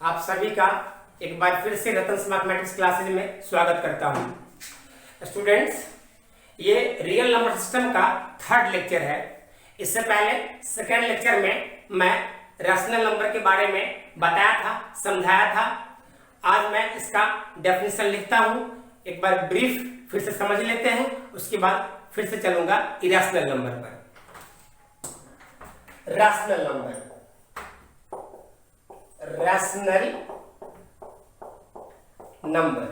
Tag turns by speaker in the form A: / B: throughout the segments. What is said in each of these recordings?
A: आप सभी का एक बार फिर से रतन्स मैथमेटिक्स क्लासेज में स्वागत करता हूं। स्टूडेंट्स, ये रियल नंबर सिस्टम का थर्ड लेक्चर है। इससे पहले सेकेंड लेक्चर में मैं रैशनल नंबर के बारे में बताया था, समझाया था। आज मैं इसका डेफिनेशन लिखता हूं, एक बार ब्रीफ फिर से समझ लेते हैं, उसके बाद फिर से चलूंगा इरेशनल नंबर पर। Rational number, rational number,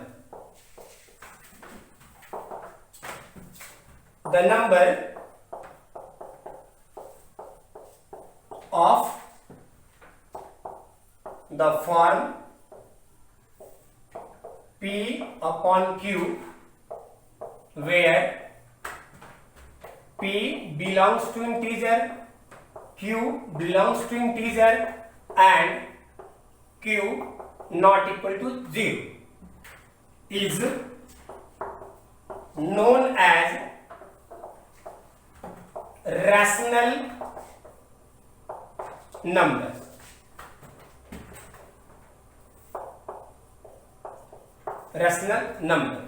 A: the number of the form P upon Q where P belongs to integer, Q belongs to integer and Q not equal to 0 is known as rational number. Rational number.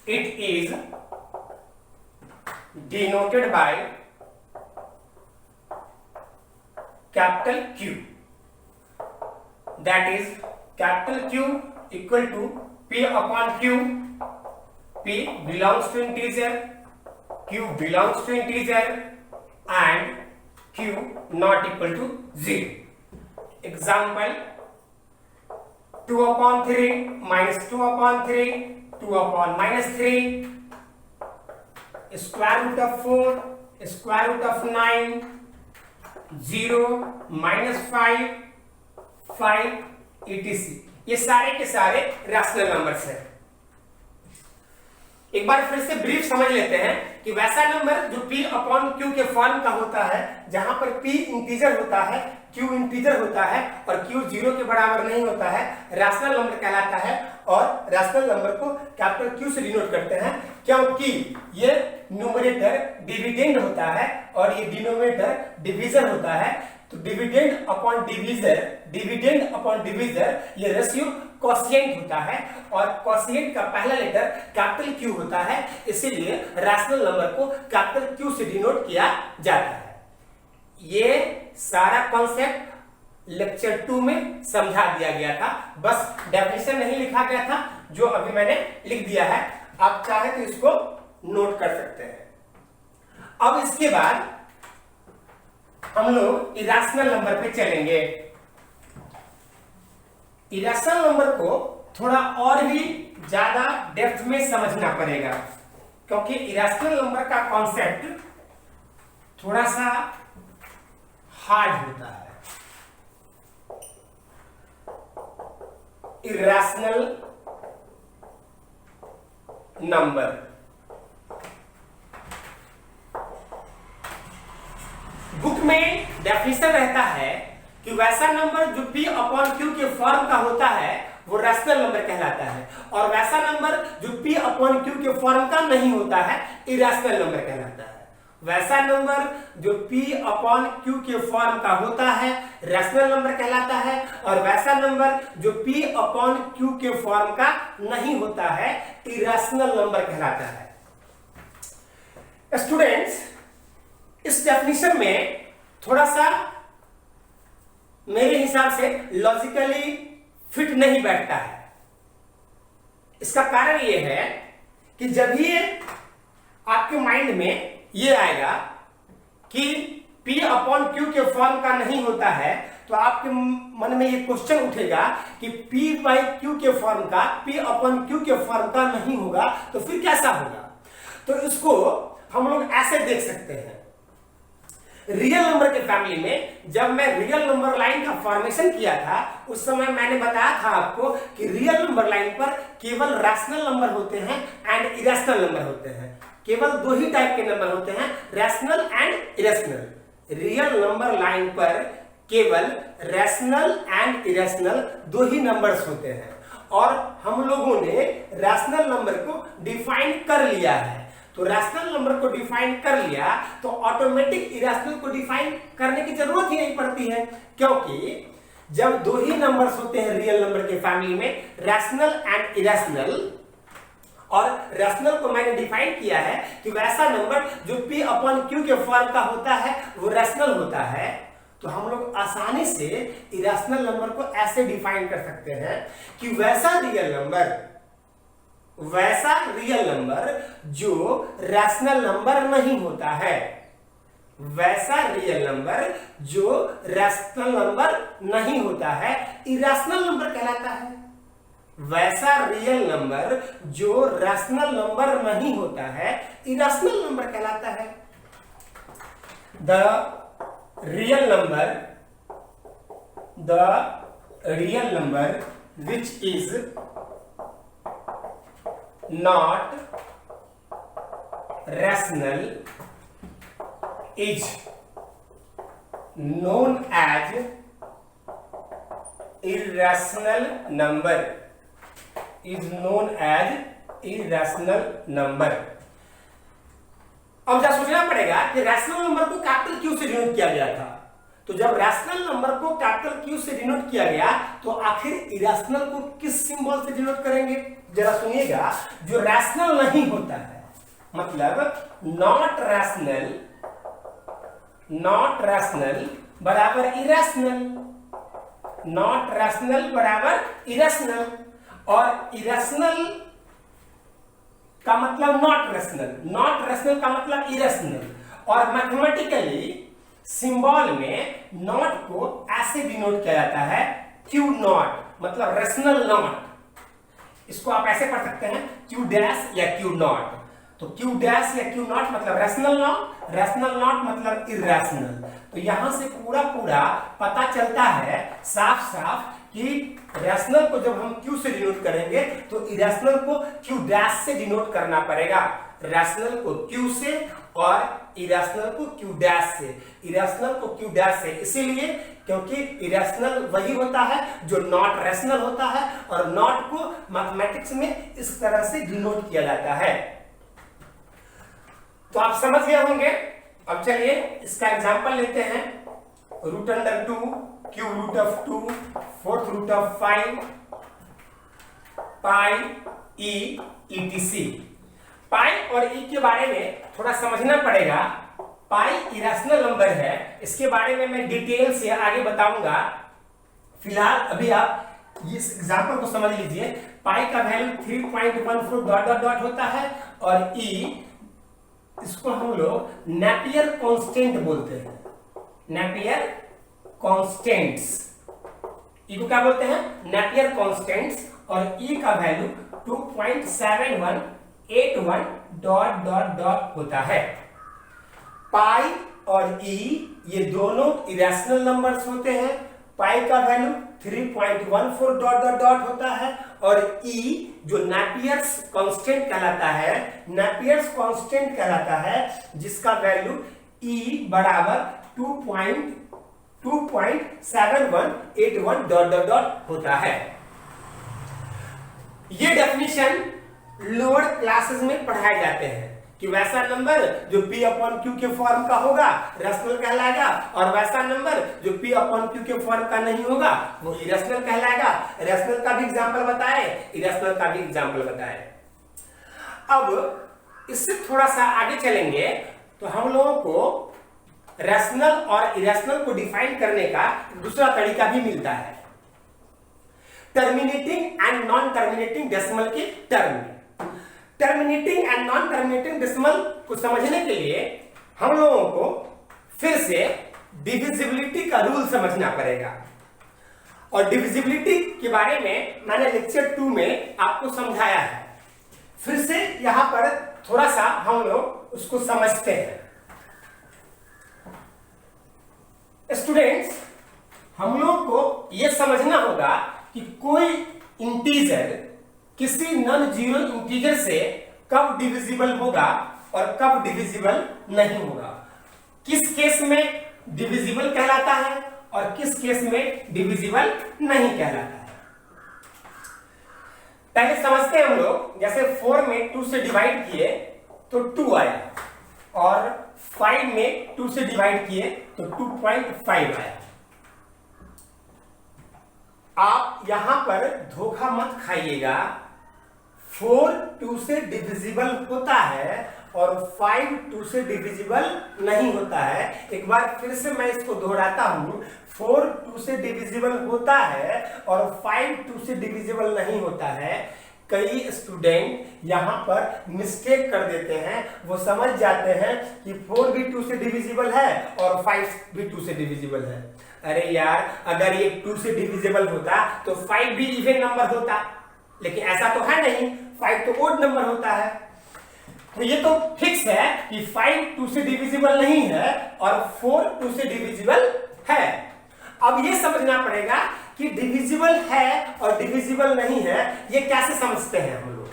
A: It is denoted by capital Q. That is capital Q equal to P upon Q. P belongs to integer, Q belongs to integer and Q not equal to 0. Example 2 upon 3 minus 2 upon 3, 2 upon minus 3, square root of 4, square root of 9, 0, minus 5, 5 etc. ये सारे के सारे rational numbers हैं। एक बार फिर से brief समझ लेते हैं कि वैसा नंबर जो P अपॉन Q के फॉर्म का होता है, जहां पर P इंटीजर होता है, Q इंटीजर होता है और Q 0 के बराबर नहीं होता है, रैशनल नंबर कहलाता है। और रैशनल नंबर को कैपिटल Q से डिनोट करते हैं क्योंकि ये न्यूमरेटर डिविडेंड होता है और ये डिनोमिनेटर डिवीजर होता है। तो डिविडेंड अपॉन डिवीजर ये रेशियो कोशिएंट होता है और कोशिएंट का पहला लेटर कैपिटल Q होता है, इसीलिए रैशनल नंबर को कैपिटल Q से डिनोट किया जाता है। ये सारा कॉन्सेप्ट लेक्चर 2 में समझा दिया गया था, बस डेफिनेशन नहीं लिखा गया था, जो अभी मैंने लिख दिया है। आप चाहे तो इसको नोट कर सकते हैं। अब इसके बाद हम लोग इरेशनल नंबर पे चलेंगे। इरेशनल नंबर को थोड़ा और भी ज्यादा डेप्थ में समझना पड़ेगा क्योंकि इरेशनल नंबर का कॉन्सेप्ट थोड़ा सा हार्ड होता है। इरेशनल नंबर बुक में डेफिनेशन रहता है कि वैसा नंबर जो P अपॉन Q के फॉर्म का होता है वो रैशनल नंबर कहलाता है और वैसा नंबर जो P अपॉन Q के फॉर्म का नहीं होता है इरेशनल नंबर कहलाता है। वैसा नंबर जो P अपॉन Q के फॉर्म का होता है रैशनल नंबर कहलाता है और वैसा नंबर जो P अपॉन Q के फॉर्म का नहीं होता है इरेशनल नंबर कहलाता है। स्टूडेंट्स, इस डेफिनेशन में थोड़ा सा मेरे हिसाब से लॉजिकली फिट नहीं बैठता है। इसका कारण यह है कि जब ये आपके माइंड में ये आएगा कि P अपॉन Q के फॉर्म का नहीं होता है तो आपके मन में ये क्वेश्चन उठेगा कि P बाई Q के फॉर्म का P अपॉन Q के फॉर्म का नहीं होगा तो फिर कैसा होगा। तो इसको हम लोग ऐसे देख सकते हैं। रियल नंबर के फैमिली में जब मैं रियल नंबर लाइन का फॉर्मेशन किया था उस समय मैंने बताया था आपको कि रियल नंबर लाइन पर केवल रैशनल नंबर होते हैं एंड इरेशनल नंबर होते हैं। केवल दो ही टाइप के नंबर होते हैं, rational and irrational. Real number line पर केवल रैशनल एंड इरेशनल दो ही नंबर्स होते हैं और हम लोगों ने रैशनल नंबर को डिफाइन कर लिया है। तो रैशनल नंबर को डिफाइन कर लिया तो ऑटोमेटिक इरेशनल को डिफाइन करने की जरूरत ही नहीं पड़ती है, क्योंकि जब दो ही नंबर्स होते हैं रियल नंबर के फैमिली में, रैशनल एंड इरेशनल, और रैशनल को मैंने डिफाइन किया है कि वैसा नंबर जो P अपॉन Q के फॉर्म का होता है वो रैशनल होता है, तो हम लोग आसानी से इरेशनल नंबर को ऐसे डिफाइन कर सकते हैं कि वैसा रियल नंबर जो रैशनल नंबर नहीं होता है, वैसा रियल नंबर जो रैशनल नंबर नहीं होता है इरेशनल नंबर कहलाता है। वैसा रियल नंबर जो रैशनल नंबर नहीं होता है इरेशनल नंबर कहलाता है। The real number which is not rational is known as irrational number, is known as irrational number। अब जरा सोचना पड़ेगा कि रैशनल नंबर को कैपिटल क्यू से डिनोट किया गया था, तो जब रैशनल नंबर को कैपिटल क्यू से डिनोट किया गया तो आखिर इरेशनल को किस सिंबल से डिनोट करेंगे? जरा सुनिएगा, जो रैशनल नहीं होता है मतलब नॉट रैशनल बराबर इरेशनल, नॉट रैशनल बराबर इरेशनल, और इरेशनल का मतलब नॉट रैशनल का मतलब इरेशनल, और मैथमेटिकली सिंबल में नॉट को ऐसे डिनोट किया जाता है क्यू नॉट, मतलब रैशनल नॉट। इसको आप ऐसे पढ़ सकते हैं क्यू डैश या क्यू नॉट। तो क्यू डैश या क्यू नॉट मतलब रैशनल नॉट मतलब इरेशनल। तो यहां से पूरा पता चलता है साफ कि रैशनल को जब हम क्यू से डिनोट करेंगे तो इरेशनल को क्यू डैश से डिनोट करना पड़ेगा, रैशनल को क्यू से और इरेशनल को क्यू डैश से, इरेशनल को क्यू डैश से इसीलिए क्योंकि इरेशनल वही होता है जो नॉट रैशनल होता है, और नॉट को मैथमेटिक्स में इस तरह से डिनोट किया जाता है। तो आप समझ गए होंगे। अब चलिए इसका एग्जांपल लेते हैं। Root under 2, cube root of 2, fourth root of 5, pi e etc। Pi और ई के बारे में थोड़ा समझना पड़ेगा। पाई इरेशनल नंबर है, इसके बारे में मैं डिटेल से आगे बताऊंगा। फिलहाल अभी आप इस एग्जांपल को समझ लीजिए। पाई का वैल्यू 3.14 डॉट डॉट डॉट होता है, और ई इसको हम लोग नेपियर कांस्टेंट बोलते हैं, नेपियर कांस्टेंट्स। ई को क्या बोलते हैं? Napier constants. और ई का वैल्यू 2.7181 डॉट डॉट डॉट होता है। पाई और ई ये दोनों इरेशनल नंबर्स होते हैं। पाई का वैल्यू 3.14 डॉट डॉट डॉट होता है, और ई जो नेपियर्स कांस्टेंट कहलाता है, नेपियर्स कांस्टेंट कहलाता है जिसका वैल्यू ई बराबर 2.7181 डॉट डॉट डॉट होता है। ये डेफिनेशन लोअर क्लासेस में पढ़ाए जाते हैं कि वैसा नंबर जो P अपॉन Q के फॉर्म का होगा रैशनल कहलाएगा, और वैसा नंबर जो P अपॉन Q के फॉर्म का नहीं होगा वो इरेशनल कहलाएगा। रैशनल का भी एग्जांपल बताए, इरेशनल का भी एग्जांपल बताए। अब इससे थोड़ा सा आगे चलेंगे तो हम लोगों को रैशनल और इरेशनल को डिफाइन करने का दूसरा तरीका भी मिलता है, terminating and non terminating decimal के टर्म में। Terminating and non terminating decimal को समझने के लिए हम लोगों को फिर से डिविजिबिलिटी का रूल समझना पड़ेगा, और डिविजिबिलिटी के बारे में मैंने लेक्चर 2 में आपको समझाया है। फिर से यहां पर थोड़ा सा हम लोग उसको समझते हैं। स्टूडेंट्स, हम लोग को यह समझना होगा कि कोई इंटीजर किसी नॉन जीरो इंटीजर से कब डिविजिबल होगा और कब डिविजिबल नहीं होगा, किस केस में डिविजिबल कहलाता है और किस केस में डिविजिबल नहीं कहलाता है। पहले समझते हैं हम लोग। जैसे 4 में 2 से डिवाइड किए तो 2 आया, और 5 में 2 से डिवाइड किए तो 2.5 आया। आप यहां पर धोखा मत खाइएगा। 4 2 से डिविजिबल होता है और 5 2 से डिविजिबल नहीं होता है। एक बार फिर से मैं इसको दोहराता हूं, 4 2 से डिविजिबल होता है और 5 2 से डिविजिबल नहीं होता है। कई स्टूडेंट यहां पर मिस्टेक कर देते हैं, वो समझ जाते हैं कि 4 भी 2 से डिविजिबल है और 5 भी 2 से डिविजिबल है। अरे यार, अगर ये 2 से डिविजिबल होता तो 5 भी इवन नंबर होता, लेकिन ऐसा तो है नहीं, 5 तो ओड नंबर होता है। तो ये तो फिक्स है कि 5 2 से डिविजिबल नहीं है और 4 2 से डिविजिबल है। अब ये समझना पड़ेगा कि डिविजिबल है और डिविजिबल नहीं है, ये कैसे समझते हैं हम लोग।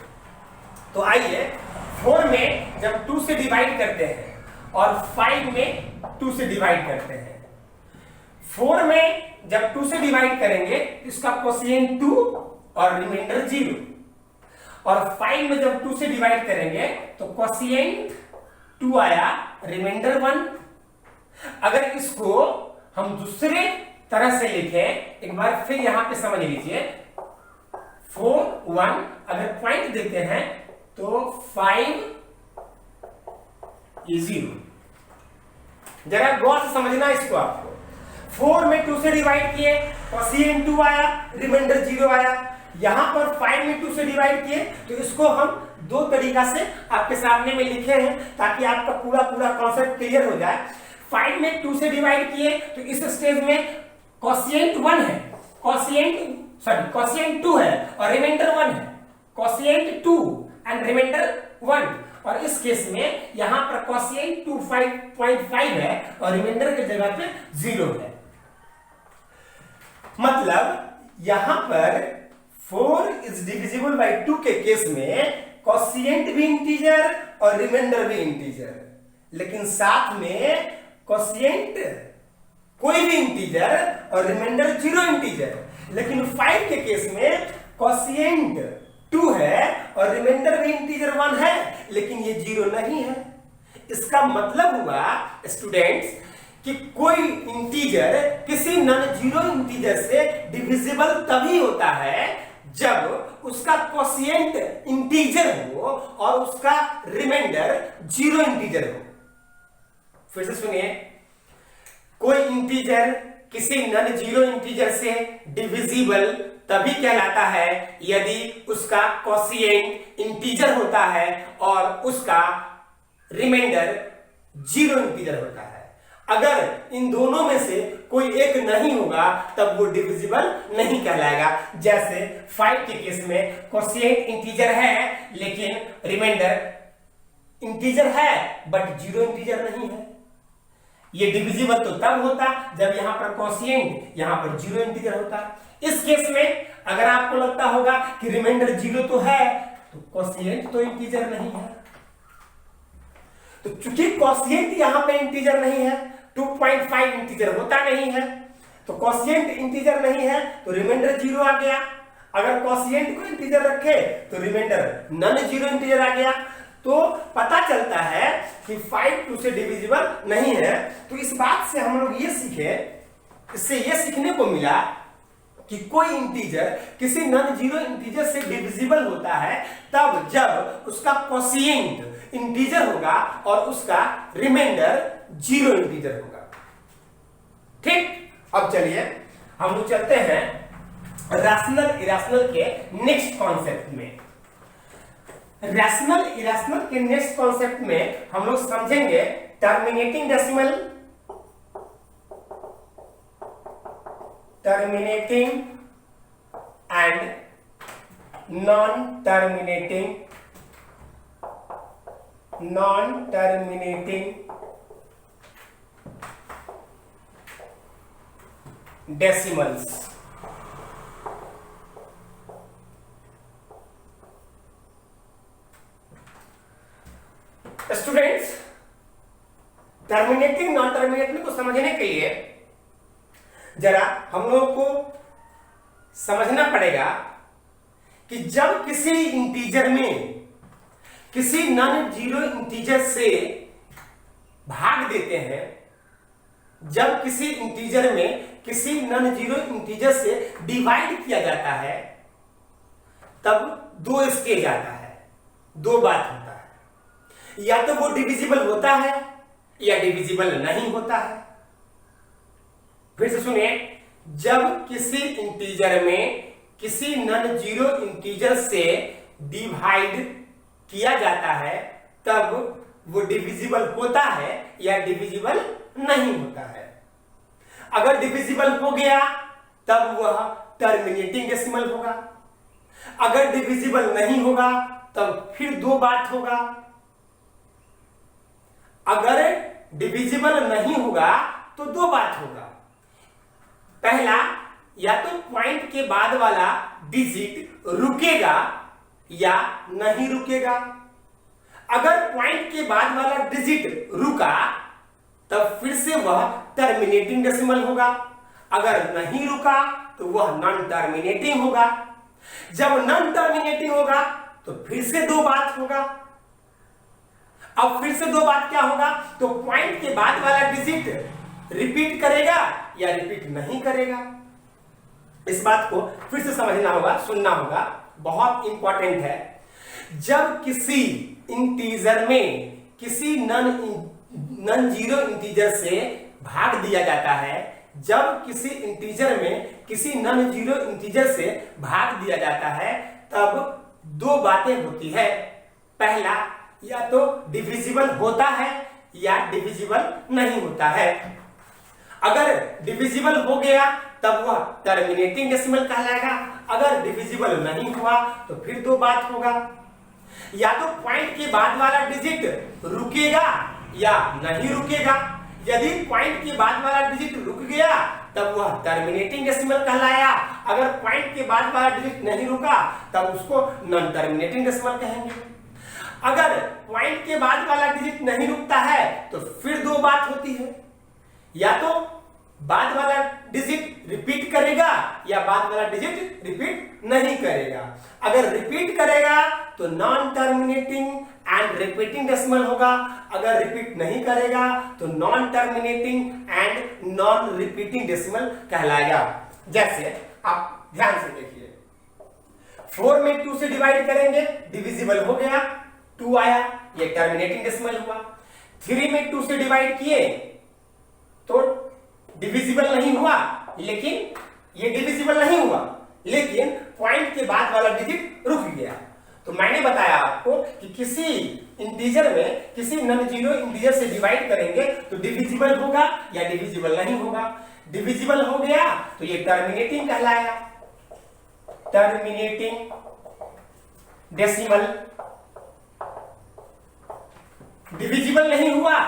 A: तो आइए, 4 में जब 2 से डिवाइड करते हैं और 5 में 2 से डिवाइड करते हैं। 4 में जब 2 से डिवाइड करेंगे इसका कोशिएंट 2 और रिमाइंडर 0, और 5 में जब 2 से डिवाइड करेंगे तो कोशिएंट 2 आया, रिमाइंडर 1। अगर इसको हम दूसरे तरह से लिखें, एक बार फिर यहां पे समझ लीजिए, 4 1 अगर पॉइंट देते हैं तो 5 0। जरा गौर से समझना इसको आपको। 4 में 2 से डिवाइड किए, कोशिएंट 2 आया, रिमाइंडर 0 आया। यहां पर 5 में 2 से डिवाइड किए तो इसको हम दो तरीका से आपके सामने में लिखे हैं ताकि आपका पूरा कॉन्सेप्ट क्लियर हो जाए। 5 में 2 से डिवाइड किए तो इस स्टेज में कोशिएंट 1 है, कोशिएंट 2 है और रिमाइंडर 1 है, कोशिएंट 2 एंड रिमाइंडर 1। और इस केस में यहां पर कोशिएंट 2.5 है और रिमाइंडर की जगह पे 0 है। मतलब यहां पर 4 इज डिविजिबल बाय 2 के केस में कोशिएंट भी इंटीजर और रिमाइंडर भी इंटीजर, लेकिन साथ में कोशिएंट कोई भी इंटीजर और रिमाइंडर 0 इंटीजर। लेकिन 5 के केस में कोशिएंट 2 है और रिमाइंडर भी इंटीजर 1 है, लेकिन ये 0 नहीं है। इसका मतलब हुआ स्टूडेंट्स कि कोई इंटीजर किसी नॉन जीरो इंटीजर से डिविजिबल तभी होता है जब उसका कोशिएंट इंटीजर हो और उसका रिमाइंडर 0 इंटीजर हो। फिर से सुनिए, कोई इंटीजर किसी नॉन जीरो इंटीजर से डिविजिबल तभी कहलाता है यदि उसका कोशिएंट इंटीजर होता है और उसका रिमाइंडर 0 इंटीजर होता है। अगर इन दोनों में से कोई एक नहीं होगा तब वो डिविजिबल नहीं कहलाएगा। जैसे 5 के केस में कोशिएंट इंटीजर है लेकिन रिमाइंडर इंटीजर है बट 0 इंटीजर नहीं है। ये डिविजिबल तो तब होता जब यहां पर कोशिएंट यहां पर 0 इंटीजर होता। इस केस में अगर आपको लगता होगा कि रिमाइंडर 0 तो है तो कोशिएंट तो इंटीजर नहीं है। तो चूंकि कोशिएंट यहां पे इंटीजर नहीं है, 2.5 इंटीजर होता नहीं है, तो कोशिएंट इंटीजर नहीं है तो रिमाइंडर 0 आ गया। अगर कोशिएंट को इंटीजर रखे तो रिमाइंडर नॉन जीरो इंटीजर आ गया। तो पता चलता है कि 5 2 से डिविजिबल नहीं है। तो इस बात से हम लोग ये सीखे, इससे ये सीखने को मिला कि कोई इंटीजर किसी नॉन जीरो इंटीजर से डिविजिबल होता है तब जब उसका कोशिएंट इंटीजर होगा और उसका रिमाइंडर 0 इंटीजर होगा। ठीक, अब चलिए हम लोग चलते हैं रैशनल इरेशनल के नेक्स्ट कॉन्सेप्ट में। रैशनल इरेशनल के नेक्स्ट कॉन्सेप्ट में हम लोग समझेंगे terminating decimal, terminating and non terminating decimals. Students, terminating non terminating को समझने के लिए जरा हम लोगों को समझना पड़ेगा कि जब किसी इंटीजर में किसी नॉन जीरो इंटीजर से भाग देते हैं, जब किसी इंटीजर में किसी नॉन जीरो इंटीजर से डिवाइड किया जाता है तब दो स्टेज आता है, दो बात होता है, या तो वो डिविजिबल होता है या डिविजिबल नहीं होता है। फिर से सुनिए, जब किसी इंटीजर में किसी नॉन जीरो इंटीजर से डिवाइड किया जाता है तब वो डिविजिबल होता है या डिविजिबल नहीं होता है। अगर डिविजिबल हो गया तब वह टर्मिनेटिंग डेसिमल होगा, अगर डिविजिबल नहीं होगा तब फिर दो बात होगा। अगर डिविजिबल नहीं होगा तो दो बात होगा। पहला, या तो पॉइंट के बाद वाला डिजिट रुकेगा या नहीं रुकेगा। अगर पॉइंट के बाद वाला डिजिट रुका तब फिर से वह टर्मिनेटिंग डेसिमल होगा, अगर नहीं रुका तो वह नॉन टर्मिनेटिंग होगा। जब नॉन टर्मिनेटिंग होगा तो फिर से दो बात होगा। अब फिर से दो बात क्या होगा, तो पॉइंट के बाद वाला डिजिट रिपीट करेगा या रिपीट नहीं करेगा। इस बात को फिर से समझना होगा, सुनना होगा, बहुत इंपॉर्टेंट है। जब किसी इंटीजर में किसी नॉन जीरो इंटीजर से भाग दिया जाता है, जब किसी इंटीजर में किसी नॉन जीरो इंटीजर से भाग दिया जाता है तब दो बातें होती है। पहला, या तो डिविजिबल होता है या डिविजिबल नहीं होता है। अगर डिविजिबल हो गया तब वह टर्मिनेटिंग डेसिमल कहलाएगा, अगर डिविजिबल नहीं हुआ तो फिर दो बात होगा। या तो पॉइंट के बाद वाला डिजिट रुकेगा या नहीं रुकेगा। यदि पॉइंट के बाद वाला डिजिट रुक गया तब वह टर्मिनेटिंग डेसिमल कहलाया, अगर पॉइंट के बाद वाला डिजिट नहीं रुका तब उसको नॉन टर्मिनेटिंग डेसिमल कहेंगे। अगर पॉइंट के बाद वाला डिजिट नहीं रुकता है तो फिर दो बात होती है, या तो बाद वाला डिजिट रिपीट करेगा या बाद वाला डिजिट रिपीट नहीं करेगा। अगर रिपीट करेगा तो non terminating and repeating decimal होगा, अगर रिपीट नहीं करेगा तो non terminating and non repeating decimal कहलाएगा। जैसे आप ध्यान से देखिए, 4 में 2 से डिवाइड करेंगे, डिविजिबल हो गया, 2 आया, ये टर्मिनेटिंग डेसिमल हुआ। 3 में 2 से डिवाइड किए तो डिविजिबल नहीं हुआ, लेकिन ये डिविजिबल नहीं हुआ, लेकिन पॉइंट के बाद वाला डिजिट रुक गया। तो मैंने बताया आपको कि किसी इंटीजर में किसी नॉन जीरो इंटीजर से डिवाइड करेंगे तो डिविजिबल होगा या डिविजिबल नहीं होगा। डिविजिबल हो गया तो ये टर्मिनेटिंग कहलाया, टर्मिनेटिंग डेसिमल। डिविजिबल नहीं हुआ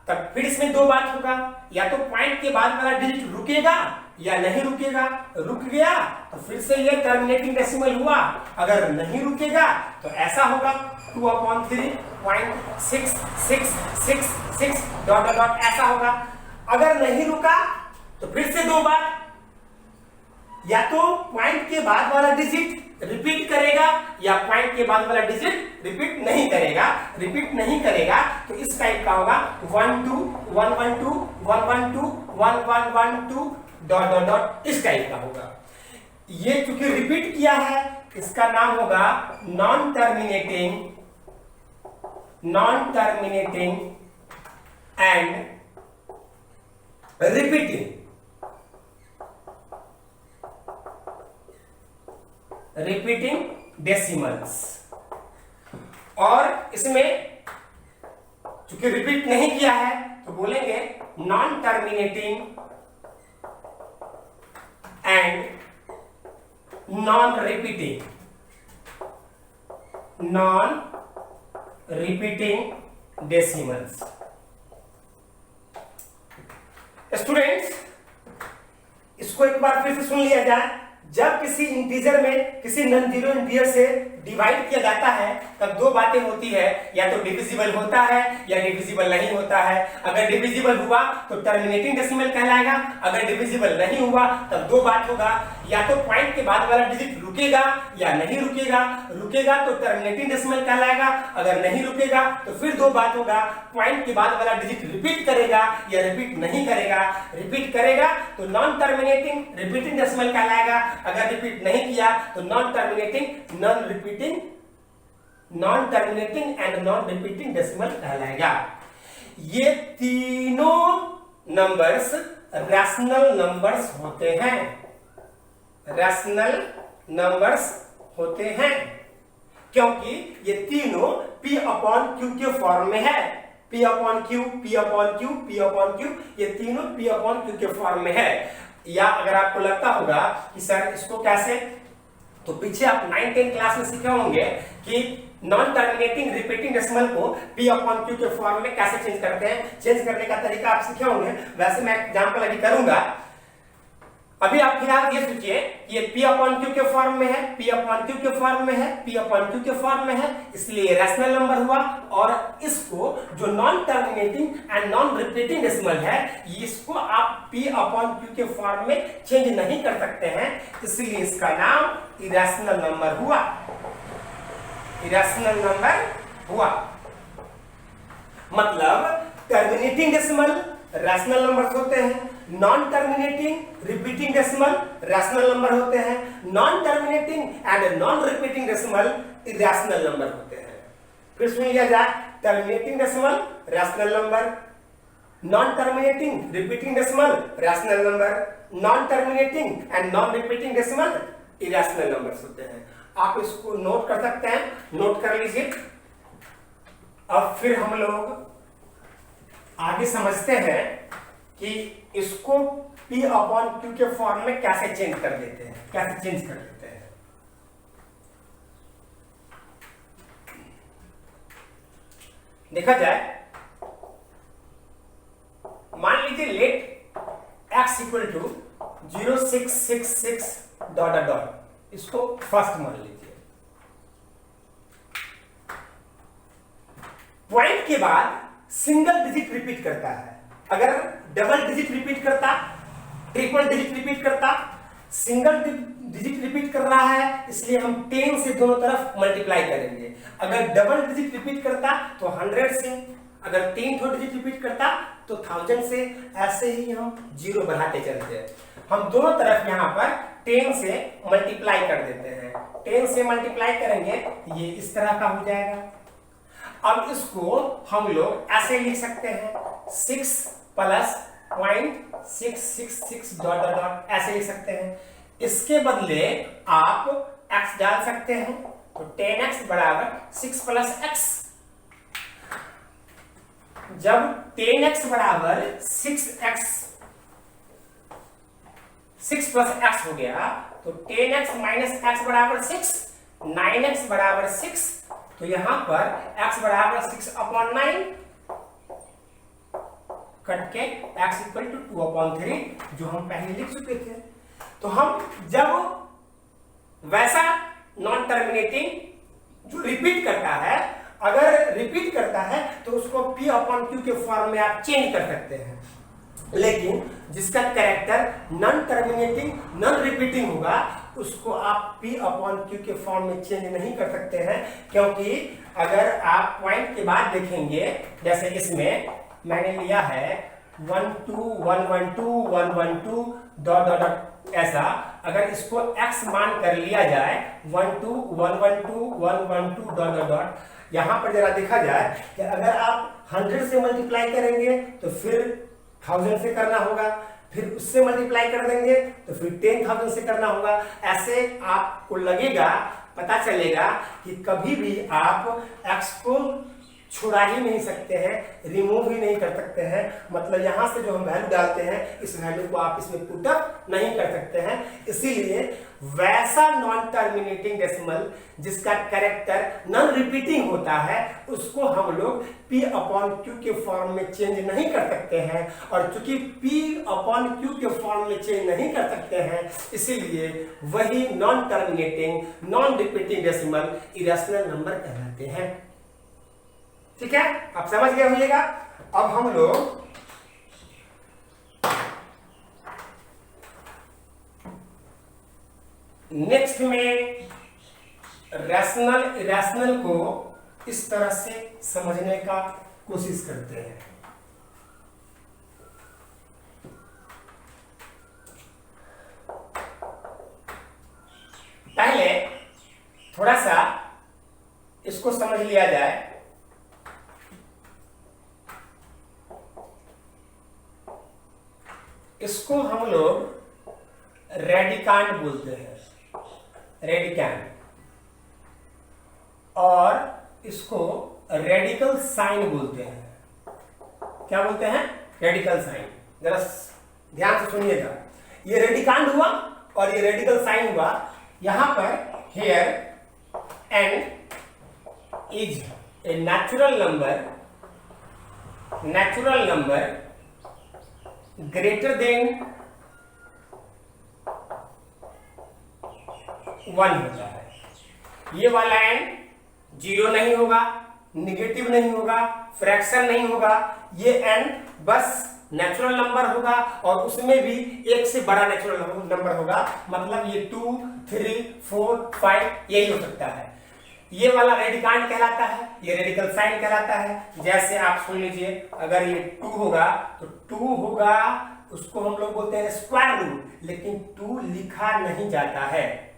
A: तब फिर इसमें दो बात होगा, या तो पॉइंट के बाद वाला डिजिट रुकेगा या नहीं रुकेगा। रुक गया तो फिर से ये टर्मिनेटिंग डेसिमल हुआ, अगर नहीं रुकेगा तो ऐसा होगा 2/3.6666 डॉट डॉट डॉट ऐसा होगा। अगर नहीं रुका तो फिर से दो बार, या तो पॉइंट के बाद वाला डिजिट रिपीट करेगा या पॉइंट के बाद वाला डिजिट रिपीट नहीं करेगा। रिपीट नहीं करेगा तो इस टाइप का होगा 1 2 1 1 2 1 1 2 1 1 1 2 डॉट डॉट डॉट इस टाइप का होगा। ये चूंकि रिपीट किया है इसका नाम होगा non terminating and repeating decimals. और इसमें चूंकि रिपीट नहीं किया है तो बोलेंगे non terminating and non repeating decimals. Students, इसको एक बार फिर से सुन लिया जाए। जब किसी इंटीजर में किसी नॉन जीरो इंटीजर से डिवाइड किया जाता है तब दो बातें होती है, या तो डिविजिबल होता है या डिविजिबल नहीं होता है। अगर डिविजिबल हुआ तो टर्मिनेटिंग डेसिमल कहलाएगा, अगर डिविजिबल नहीं हुआ तब दो बात होगा, या तो पॉइंट के बाद वाला डिजिट रुकेगा या नहीं रुकेगा। रुकेगा तो टर्मिनेटिंग डेसिमल कहलाएगा, अगर नहीं रुकेगा तो फिर दो बात होगा, पॉइंट के बाद वाला डिजिट रिपीट करेगा या रिपीट नहीं करेगा। रिपीट करेगा तो नॉन टर्मिनेटिंग रिपीटिंग डेसिमल कहलाएगा, अगर रिपीट नहीं किया तो non terminating non repeating non terminating and non repeating decimal कहलाएगा। ये तीनों नंबर्स रैशनल नंबर्स होते हैं, रैशनल नंबर्स होते हैं, क्योंकि ये तीनों P अपॉन Q के फॉर्म में है। P upon Q, P upon Q, P upon Q, ये तीनों P अपॉन Q के फॉर्म में है। या अगर आपको लगता होगा कि सर इसको कैसे, तो पीछे आप 9-10 क्लास में सीखे होंगे कि नॉन टर्मिनेटिंग रिपीटिंग डेसिमल को P अपॉन Q के फॉर्म में कैसे चेंज करते हैं, चेंज करने का तरीका आप सीखे होंगे। वैसे मैं एग्जांपल अभी करूंगा। अभी आप फिलहाल ये सोचिए ये P अपॉन Q के फॉर्म में है, P अपॉन Q के फॉर्म में है, P अपॉन Q के फॉर्म में है, इसलिए रैशनल नंबर हुआ। और इसको जो non terminating and non repeating decimal है, इसको आप P अपॉन Q के फॉर्म में चेंज नहीं कर सकते हैं, इसलिए इसका नाम इरेशनल नंबर हुआ, इरेशनल नंबर हुआ। मतलब टर्मिनेटिंग डेसिमल रैशनल नंबर्स होते हैं, non terminating repeating decimal rational number होते हैं, non terminating and non repeating decimal irrational number होते हैं। फिर सुन लिया जाए, terminating decimal rational number, non terminating repeating decimal rational number, non terminating and non repeating decimal irrational numbers होते हैं। आप इसको नोट कर सकते हैं, नोट कर लीजिए। अब फिर हम लोग आगे समझते हैं कि इसको P अपॉन Q के फॉर्म में कैसे चेंज कर देते हैं, कैसे चेंज कर देते हैं। देखा जाए, मान लीजिए let x equal to 0666 dot dot, इसको फर्स्ट मान लीजिए। पॉइंट के बाद सिंगल डिजिट रिपीट करता है, अगर डबल डिजिट रिपीट करता, ट्रिपल डिजिट रिपीट करता, सिंगल डिजिट रिपीट कर रहा है इसलिए हम 10 से दोनों तरफ मल्टीप्लाई करेंगे। अगर डबल डिजिट रिपीट करता तो 100 से, अगर 3 डिजिट रिपीट करता तो 1000 से, ऐसे ही हम जीरो बढ़ाते चलते हैं। हम दोनों तरफ यहाँ पर 10 से मल्टीप्लाई कर देते हैं। 10 से मल्टीप्लाई करेंगे ये इस तरह का हो जाएगा। अब इसको हम लोग ऐसे लिख सकते हैं 6 प्लस 0.666 डॉट डॉट डॉट, ऐसे लिख सकते हैं। इसके बदले आप x डाल सकते हैं, तो 10x बराबर 6 प्लस x। जब 10x बराबर 6x 6 प्लस x हो गया तो 10x माइनस x बराबर 6, 9x बराबर 6, तो यहां पर x बराबर 6 अपॉन 9 कट के x इक्वल टू 2 अपॉन 3 जो हम पहले लिख चुके थे। तो हम जब वैसा नॉन टर्मिनेटिंग जो रिपीट करता है, अगर रिपीट करता है तो उसको P अपॉन Q के फॉर्म में आप चेंज कर सकते हैं, लेकिन जिसका character non terminating non repeating होगा उसको आप P अपॉन Q के फॉर्म में चेंज नहीं कर सकते हैं, क्योंकि अगर आप पॉइंट के बाद देखेंगे, जैसे इसमें मैंने लिया है 1 2 1 1 2 1 1 2 डॉट डॉट डॉट, ऐसा अगर इसको x मान कर लिया जाए 1 2 1 1 2 1 1 2 डॉट डॉट डॉट, यहां पर जरा देखा जाए कि अगर आप 100 से मल्टीप्लाई करेंगे तो फिर 1000 से करना होगा, फिर उससे मल्टीप्लाई कर देंगे तो फिर 10,000 से करना होगा। ऐसे आपको लगेगा, पता चलेगा कि कभी भी आप x को छुड़ा ही नहीं सकते हैं, रिमूव ही नहीं कर सकते हैं। मतलब यहां से जो हम वैल्यू डालते हैं इस वैल्यू को आप इसमें पुट अप नहीं कर सकते हैं। इसीलिए वैसा नॉन टर्मिनेटिंग डेसिमल जिसका कैरेक्टर नॉन रिपीटिंग होता है उसको हम लोग P अपॉन Q के फॉर्म में चेंज नहीं कर सकते हैं। और चूंकि P अपॉन Q के फॉर्म में चेंज नहीं कर सकते हैं इसीलिए वही non terminating non repeating decimal irrational number कहलाते हैं। ठीक है, आप समझ गए होइएगा। अब हम लोग नेक्स्ट में रैशनल इरेशनल को इस तरह से समझने का कोशिश करते हैं। पहले थोड़ा सा इसको समझ लिया जाए। इसको हम लोग रेडिकांड बोलते हैं, रेडिकांड, और इसको रेडिकल साइन बोलते हैं। क्या बोलते हैं? Radical sign. जरा ध्यान से सुनिएगा, ये रेडिकांड हुआ और ये रेडिकल साइन हुआ। यहां पर here n is a natural number greater than 1 होता है। ये वाला एन जीरो नहीं होगा, निगेटिव नहीं होगा, फ्रैक्शन नहीं होगा। ये एन बस नेचुरल नंबर होगा और उसमें भी एक से बड़ा नेचुरल नंबर होगा। मतलब ये 2, 3, 4, 5 यही हो सकता है। ये वाला रेडिकांड कहलाता है, ये रेडिकल साइन कहलाता है। जैसे आप सुन लीजिए, अगर ये 2 होगा तो 2 होगा, उसको हम लोग बोलते हैं स्क्वायर रूट, लेकिन 2 लिखा नहीं जाता है।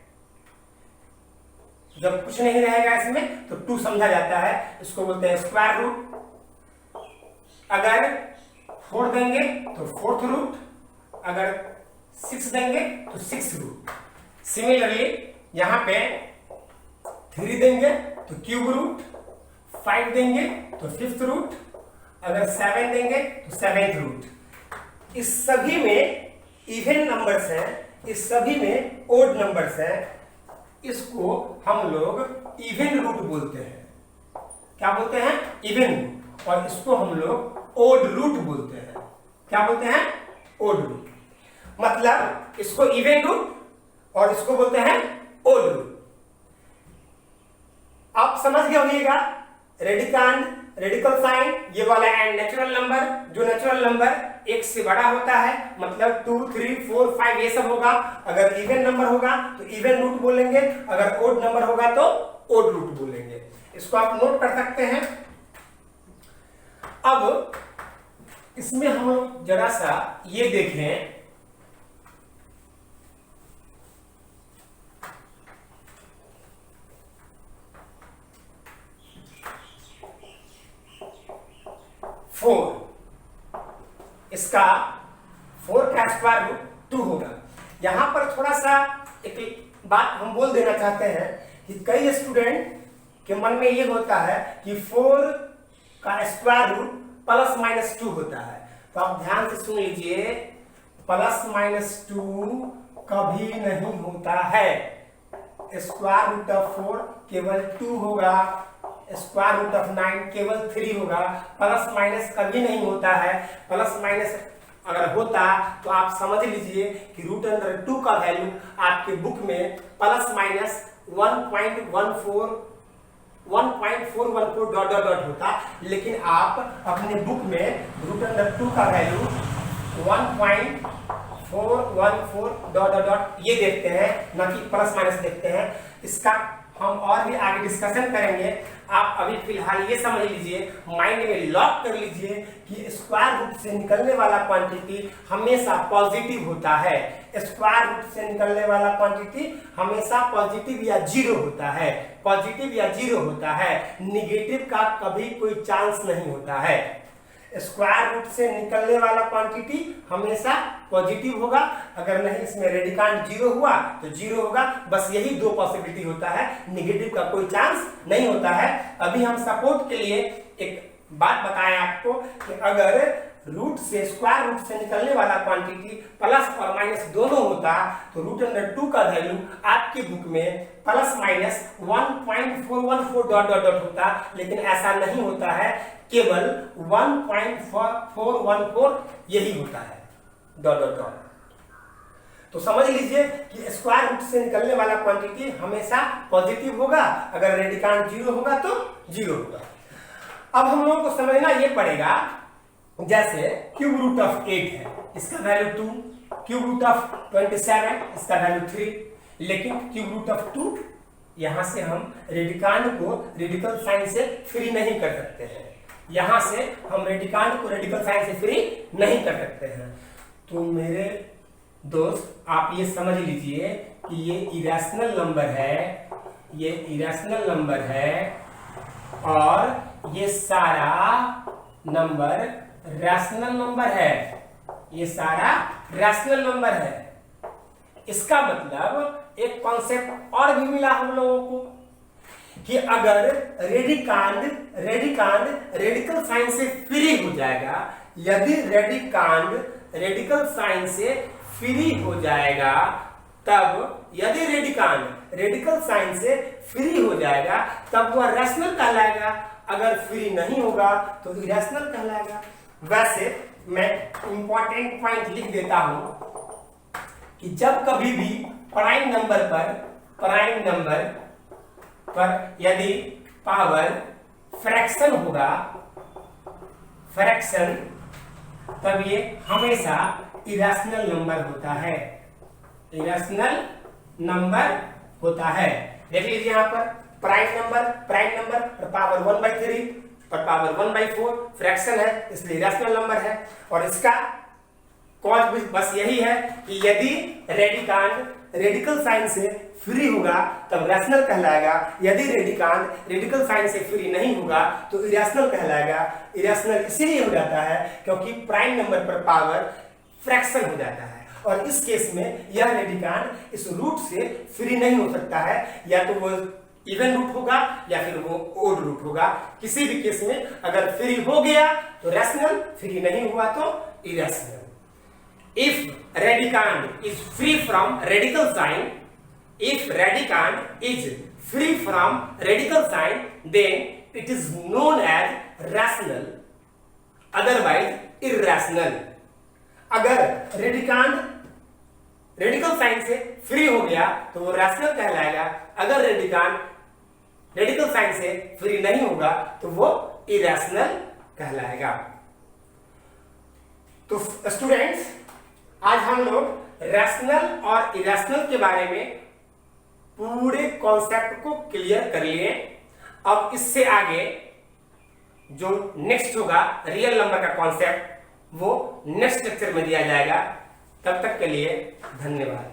A: जब कुछ नहीं रहेगा इसमें तो 2 समझा जाता है, इसको बोलते हैं स्क्वायर रूट। अगर 4 देंगे तो 4th रूट, अगर 6 देंगे तो 6th रूट। सिमिलरली यहां पे 3 देंगे तो क्यूब रूट, 5 देंगे तो 5th रूट, अगर 7 देंगे तो 7th रूट। इस सभी में इवन नंबर्स हैं, इस सभी में ओड नंबर्स हैं। इसको हम लोग इवन रूट बोलते हैं। क्या बोलते हैं? Even root. और इसको हम लोग ओड रूट बोलते हैं। क्या बोलते हैं? Odd root. मतलब इसको इवन रूट और इसको बोलते हैं ओड रूट। आप समझ गए होइएगा, रेडिकांड, रेडिकल साइन, ये वाला एंड नेचुरल नंबर, जो नेचुरल नंबर एक से बड़ा होता है, मतलब 2, 3, 4, 5 ये सब होगा। अगर इवन नंबर होगा तो इवन रूट बोलेंगे, अगर ओड नंबर होगा तो ओड रूट बोलेंगे। इसको आप नोट कर सकते हैं। अब इसमें हम लोग जरा सा ये देखें, इसका 4 का स्क्वायर रूट 2 होगा। यहां पर थोड़ा सा एक बात हम बोल देना चाहते हैं कि कई स्टूडेंट के मन में ये होता है कि 4 का स्क्वायर रूट प्लस माइनस 2 होता है। तो आप ध्यान से सुन लीजिए, प्लस माइनस 2 कभी नहीं होता है। स्क्वायर रूट ऑफ 4 केवल 2 होगा, स्क्वायर रूट ऑफ 9 केवल 3 होगा। प्लस माइनस कभी नहीं होता है। प्लस माइनस अगर होता तो आप समझ लीजिए कि रूट अंडर 2 का वैल्यू आपके बुक में plus minus 1.414 dot dot dot होता, लेकिन आप अपने बुक में रूट अंडर 2 का वैल्यू 1.414 डॉट डॉट डॉट ये देखते हैं, ना कि प्लस माइनस देखते हैं। इसका हम और भी आगे डिस्कशन करेंगे। आप अभी फिलहाल ये समझ लीजिए, माइंड में लॉक कर लीजिए कि स्क्वायर रूट से निकलने वाला क्वांटिटी हमेशा पॉजिटिव होता है। स्क्वायर रूट से निकलने वाला क्वांटिटी हमेशा पॉजिटिव या जीरो होता है। पॉजिटिव या जीरो होता है, निगेटिव का कभी कोई चांस नहीं होता है। स्क्वायर रूट से निकलने वाला क्वांटिटी हमेशा पॉजिटिव होगा, अगर नहीं इसमें रेडिकांड 0 हुआ तो 0 होगा। बस यही दो पॉसिबिलिटी होता है, नेगेटिव का कोई चांस नहीं होता है। अभी हम सपोर्ट के लिए एक बात बताएं आपको कि अगर रूट से, स्क्वायर रूट से निकलने वाला क्वांटिटी प्लस और माइनस दोनों होता तो √2 का वैल्यू आपकी बुक में plus minus 1.414 dot dot dot होता, लेकिन ऐसा नहीं होता है, केवल 1.414 यही होता है डॉट डॉट डॉट। तो समझ लीजिए कि स्क्वायर रूट से निकलने वाला क्वांटिटी हमेशा पॉजिटिव होगा, अगर रेडिकांड 0 होगा तो 0 होगा। अब हम लोगों को समझना ये पड़ेगा, जैसे क्यूब रूट ऑफ 8 है, इसका वैल्यू 2, क्यूब रूट ऑफ 27 इसका वैल्यू 3, लेकिन क्यूब रूट ऑफ 2 यहां से हम रेडिकांड को रेडिकल साइन से फ्री नहीं कर सकते हैं, यहां से हम रेडिकांड को रेडिकल साइन से फ्री नहीं कर सकते हैं। तो मेरे दोस्त आप ये समझ लीजिए कि ये इरेशनल नंबर है, ये इरेशनल नंबर है और ये सारा नंबर रैशनल नंबर है, ये सारा रैशनल नंबर है। इसका मतलब एक कॉन्सेप्ट और भी मिला हम लोगों को कि अगर रेडिकांड रेडिकल साइन से फ्री हो जाएगा, यदि रेडिकांड रेडिकल साइन से फ्री हो जाएगा, तब यदि रेडिकांड रेडिकल साइन से फ्री हो जाएगा तब वह रैशनल कहलाएगा, अगर फ्री नहीं होगा तो इरेशनल कहलाएगा। वैसे मैं इंपॉर्टेंट पॉइंट लिख देता हूं कि जब कभी भी प्राइम नंबर पर यदि पावर फ्रैक्शन होगा, फ्रैक्शन, तब ये हमेशा इरेशनल नंबर होता है, इरेशनल नंबर होता है। देख लीजिए यहाँ पर प्राइम नंबर पर पावर 1/3 पर पावर 1/4 फ्रैक्शन है, इसलिए इरेशनल नंबर है। और इसका कॉज भी बस यही है कि यदि रेडिकांड रेडिकल साइन से फ्री होगा तब रैशनल कहलाएगा, यदि रेडिकांड रेडिकल साइन से फ्री नहीं होगा तो इरेशनल कहलाएगा। इरेशनल इसीलिए हो जाता है क्योंकि प्राइम नंबर पर पावर फ्रैक्शन हो जाता है, और इस केस में यह रेडिकांड इस रूट से फ्री नहीं हो सकता है, या तो वो इवन रूट होगा या फिर वो ओड रूट होगा। किसी भी केस में अगर फ्री हो गया तो रैशनल, फ्री नहीं हुआ तो irrational. If radicand is free from radical sign, if radicand is free from radical sign, then it is known as rational, otherwise irrational. अगर रेडिकांड रेडिकल साइन से फ्री हो गया तो वो रैशनल कहलाएगा, अगर रेडिकांड रेडिकल साइन से free नहीं होगा तो वो इरेशनल कहलाएगा। तो स्टूडेंट्स, आज हम लोग रैशनल और इरेशनल के बारे में पूरे कॉन्सेप्ट को क्लियर कर लिए। अब इससे आगे जो नेक्स्ट होगा रियल नंबर का कॉन्सेप्ट, वो नेक्स्ट लेक्चर में दिया जाएगा। तब तक के लिए धन्यवाद।